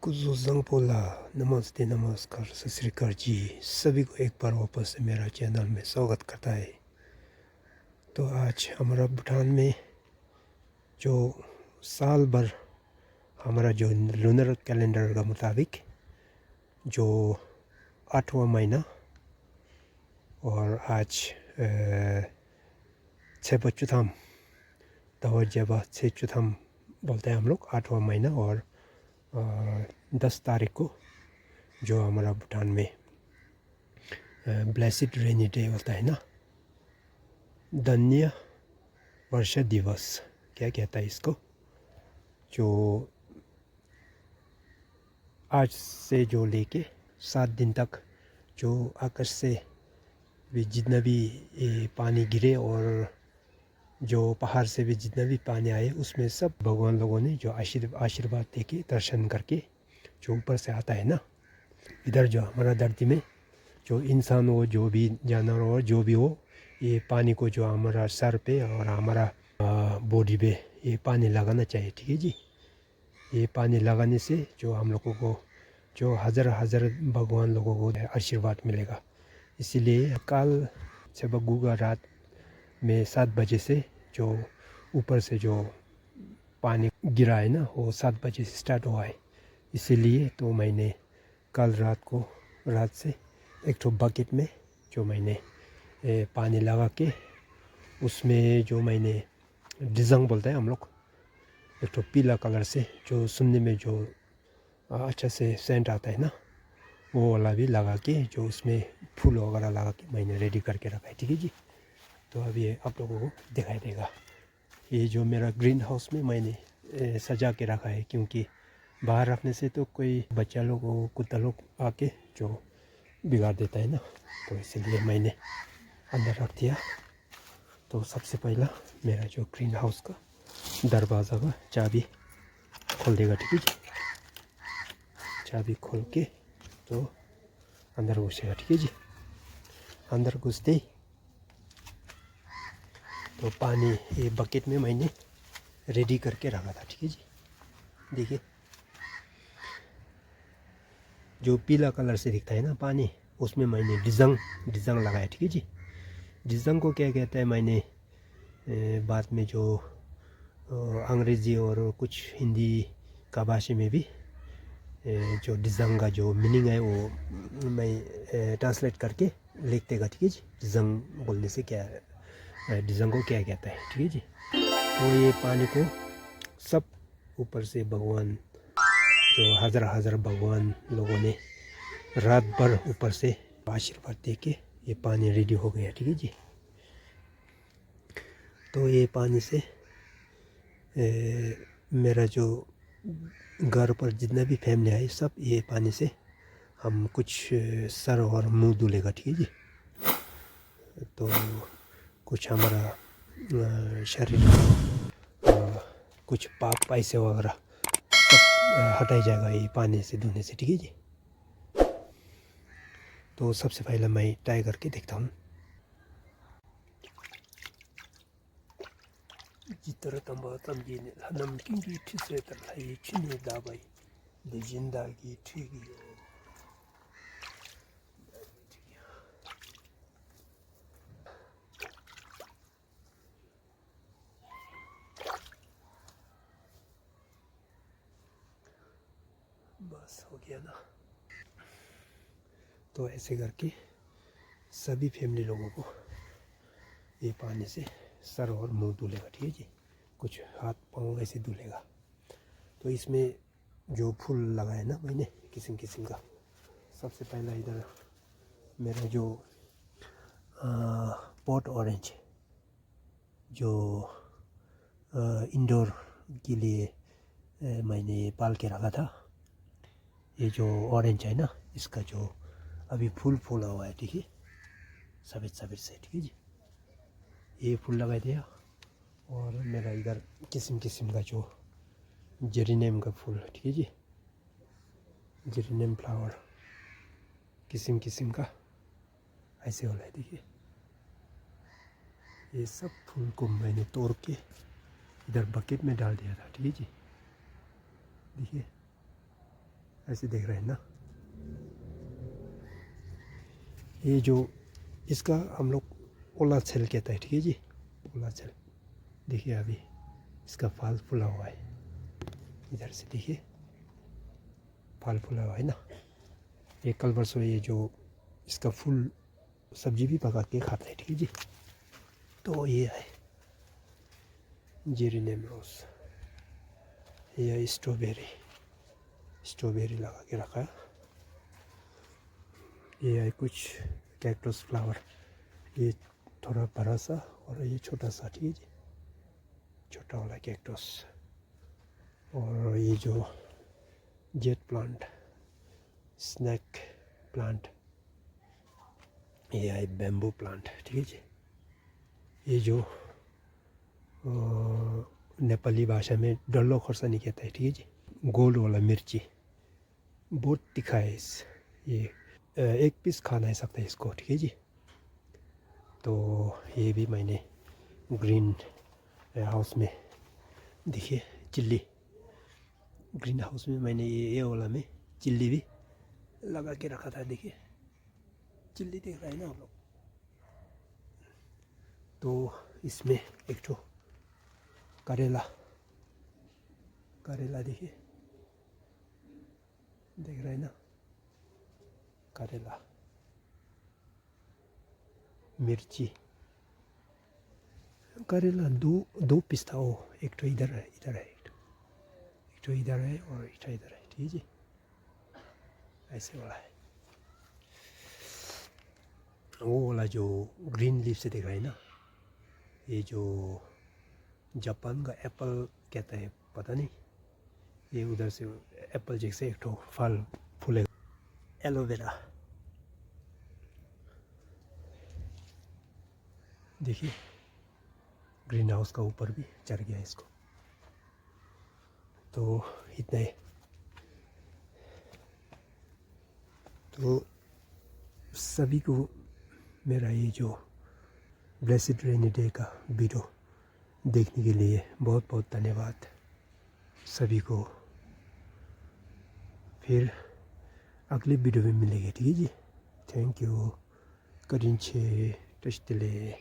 कुजुजंग पोला नमस्ते नमस्कार सत श्री अकाल जी। सभी को एक बार वापस से मेरा चैनल में स्वागत करता है। तो आज हमारा भूटान में जो साल भर हमारा जो लूनर कैलेंडर का मुताबिक जो 8वां महीना और आज 6 जब 6 बोलते हैं हम लोग 8वां महीना और 10 तारीख को जो हमारा भूटान में ब्लेसिड रेनी डे होता है ना, धन्य वर्षा दिवस क्या कहता है इसको, जो आज से जो लेके 7 दिन तक जो आकाश से भी जितना भी पानी गिरे और जो पहाड़ से भी जितना भी पानी आए उसमें सब भगवान लोगों ने जो आशीर्वाद दे के दर्शन करके जो ऊपर से आता है ना, इधर जो हमारा धरती में जो इंसान हो जो भी जानवर हो जो भी हो, ये पानी को जो हमारा सर पे और हमारा बॉडी पे ये पानी लगाना चाहिए। ठीक है जी, ये पानी लगाने से जो हम लोगों को जो हज़ार भगवान लोगों को आशीर्वाद मिलेगा। इसीलिए कल सुबह रात में 7 बजे से जो ऊपर से जो पानी गिरा है ना, वो 7 बजे से स्टार्ट हुआ है। इसीलिए तो मैंने कल रात से एक तो बकेट में जो मैंने पानी लगा के उसमें जो मैंने डिज़ंग बोलते हैं हम लोग, एक तो पीला कलर से जो सुनने में जो अच्छा से सेंट आता है ना, वो वाला भी लगा के जो उसमें फूल वगैरह लगा के मैंने रेडी करके रखा है। ठीक है जी, तो अभी आप लोगों को दिखाई देगा। ये जो मेरा ग्रीन हाउस में मैंने सजा के रखा है, क्योंकि बाहर रखने से तो कोई बच्चा लोग और कुत्ता लोग आके जो बिगाड़ देता है ना, तो इसलिए मैंने अंदर रख दिया। तो सबसे पहला मेरा जो ग्रीन हाउस का दरवाज़ा का चाबी खोल देगा। ठीक है जी, चाबी खोल के तो अंदर घुसेगा। ठीक है जी, अंदर घुसते ही तो पानी ये बकेट में मैंने रेडी करके रखा था। ठीक है जी, देखिए जो पीला कलर से दिखता है ना पानी, उसमें मैंने डिज़ंग लगाया। ठीक है जी, डिज़ंग को क्या कहता है मैंने बाद में जो अंग्रेज़ी और कुछ हिंदी का भाषा में भी जो डिज़ंग का जो मीनिंग है वो मैं ट्रांसलेट करके लिख देगा। ठीक है जी, डिज़ंग बोलने से क्या डिज़ंग को क्या कहता है। ठीक है जी, तो ये पानी को सब ऊपर से भगवान जो हज़ार भगवान लोगों ने रात भर ऊपर से आशीर्वाद दे के ये पानी रेडी हो गया। ठीक है जी, तो ये पानी से मेरा जो घर पर जितना भी फैमिली है सब ये पानी से हम कुछ सर और मुंह धुलेगा। ठीक है जी, तो कुछ हमारा शरीर कुछ पाप पैसे वगैरह सब हटाई जाएगा ये पानी से धोने से। ठीक है जी, तो सबसे पहले मैं ट्राई करके देखता हूँ। जितने तंबातम जी ने नमकीन की ठीक से तरह चीनी दाबाई लेजिंदा की ठीक ही बस हो गया ना। तो ऐसे करके सभी फैमिली लोगों को ये पानी से सर और मुंह धुलेगा। ठीक है जी, कुछ हाथ पाँव ऐसे धुलेगा। तो इसमें जो फूल लगाए ना मैंने किस्म किस्म का, सबसे पहला इधर मेरा जो पॉट ऑरेंज जो इंडोर के लिए मैंने पाल के रखा था, ये जो ऑरेंज है ना इसका जो अभी फूल फूला हुआ है। ठीक है, सफ़ेद से। ठीक है जी, ये फूल लगा दिया। और मेरा इधर किस्म का जो जेरिनियम का फूल। ठीक है जी, जेरिनियम फ्लावर किस्म का ऐसे वाला है। देखिए ये सब फूल को मैंने तोड़ के इधर बकेट में डाल दिया था। ठीक है जी, देखिए ऐसे देख रहे हैं ना। ये जो इसका हम लोग ओला छेल कहता है, ठीक है जी, ओला छेल। देखिए अभी इसका फल फूला हुआ है, इधर से देखिए फल फूला हुआ है ना। ये कल परसों ये जो इसका फूल सब्जी भी पका के खाता है, ठीक है जी। तो ये है जेरेनियम रोज, ये स्ट्रॉबेरी लगा के रखा है। ये है कुछ कैक्टस फ्लावर, ये थोड़ा बड़ा सा और ये छोटा सा, ठीक है जी, छोटा वाला कैक्टस। और ये जो जेट प्लांट, स्नैक प्लांट, ये है बैम्बू प्लांट, ठीक है जी। ये जो नेपाली भाषा में डल्लो खोर्सानी कहता है, ठीक है जी, गोल्ड वाला मिर्ची, बहुत तीखा है इस, ये एक पीस खा नहीं सकता इसको, ठीक है जी। तो ये भी मैंने ग्रीन हाउस में, देखिए चिल्ली, ग्रीन हाउस में मैंने ये वाला में चिल्ली भी लगा के रखा था। देखिए चिल्ली देख रहे हैं ना आप लोग। तो इसमें एक तो करेला देखिए, देख रहे हैं ना, करेला, मिर्ची, करेला दो पीस था वो, एक तो इधर है, एक तो इधर है और एक तो इधर है, ठीक है जी, ऐसे वाला है। वो वाला जो ग्रीन लीफ से दिख रहा है ना, ये जो जापान का एप्पल कहता है, पता नहीं, ये उधर से एप्पल जैसे एक तो फल फूले। एलोवेरा देखिए, ग्रीन हाउस का ऊपर भी चढ़ गया इसको। तो इतना ही। तो सभी को मेरा ये जो ब्लेसिड रेनी डे का वीडियो देखने के लिए बहुत बहुत धन्यवाद सभी को। फिर अगले वीडियो में मिलेंगे, ठीक है जी। Thank you. करिंचे टस्टले।